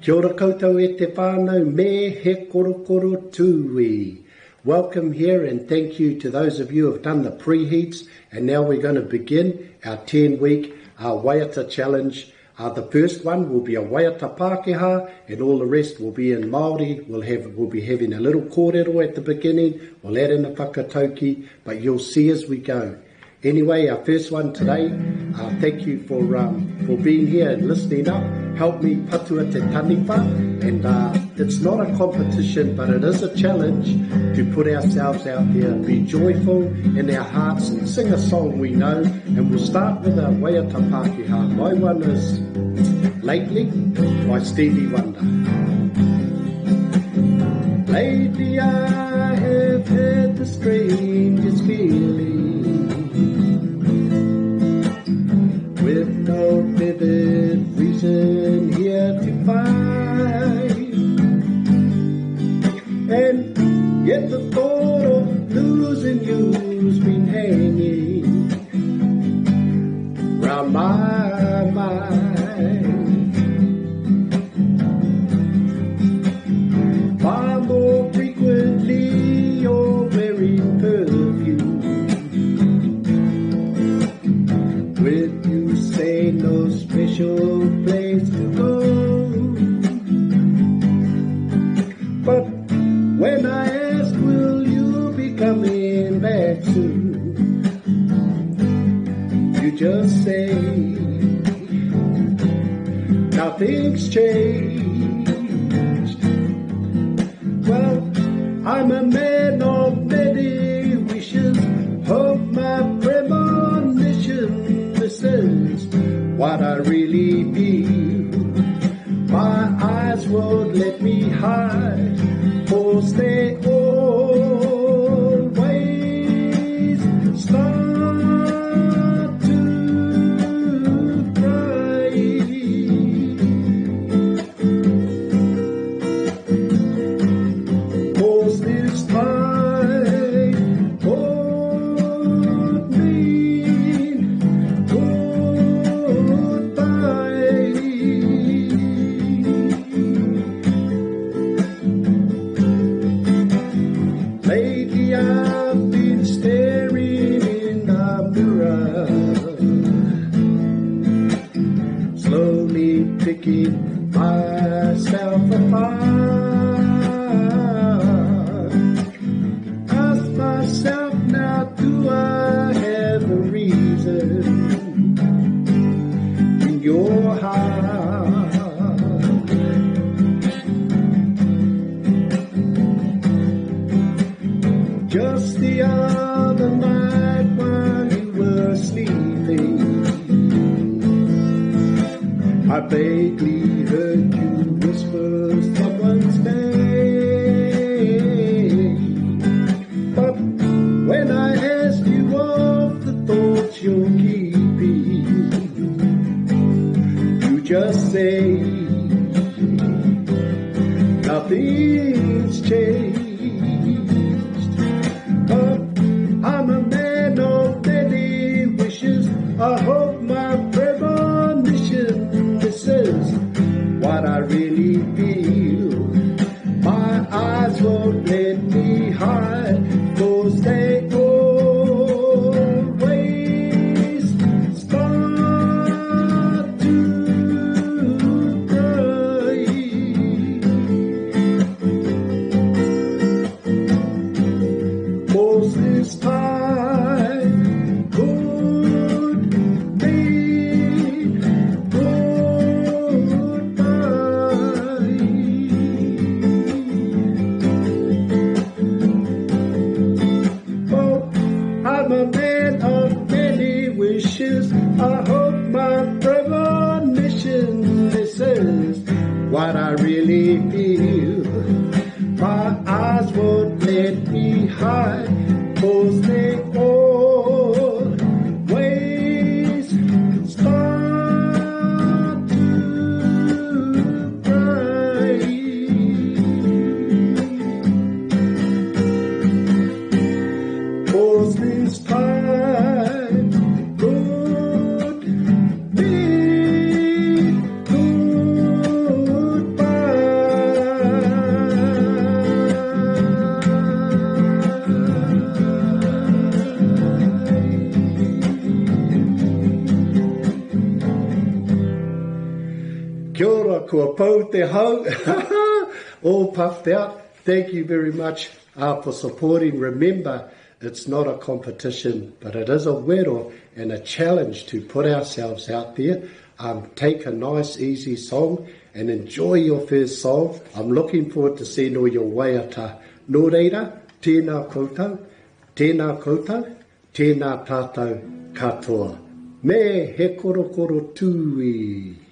Kia ora koutou e te whānau me he Korokoro Tui. Welcome here and thank you to those of you who have done the preheats. And now we're going to begin our 10-week Waiata challenge. The first one will be a Waiata Pākehā and all the rest will be in Māori. We'll be having a little kōrero at the beginning. We'll add in a whakatauki, but you'll see as we go. Anyway, our first one today, thank you for being here and listening up. Help me patua te taniwha, and it's not a competition, but it is a challenge to put ourselves out there, be joyful in our hearts and sing a song we know. And we'll start with a Waiata Pākehā. My one is Lately by Stevie Wonder. Lately I have had the strangest feeling, with no vivid reason here to find, and yet the thought of losing you's been hanging round my mind. Far more frequently you're wearing perfume, with you say no special place to go. But when I ask will you be coming back soon, you just say nothing's changed. Well, I'm a man of many wishes, hope my premonition, this is what I really feel. My eyes won't let me hide, 'cause they always start to cry. 'Cause this time won't mean goodbye. Lately I've been staring in the mirror, slowly picking myself apart. Ask myself now, do I have a reason in your heart? Just the other night while you were sleeping, I vaguely heard you whisper someone's name. But when I asked you of the thoughts you're keeping, you just say nothing's changed. But I'm a man of many wishes, I hope my premonition, this is what I really feel. My eyes won't let me hide, 'cause they always start to cry. 'Cause this time could mean goodbye. Oh, I'm a man of many wishes, I hope my premonition, this is what I really feel. My eyes won't let me hide, 'cause they always start to cry. 'Cause this time could be goodbye. Kia ora, kua pau te hau. All puffed out. Thank you very much for supporting. Remember, it's not a competition, but it is a wero and a challenge to put ourselves out there. Take a nice, easy song and enjoy your first song. I'm looking forward to seeing all your waiata. Nō reira, tēnā koutou, tēnā tātou katoa. Me he korokoro tui.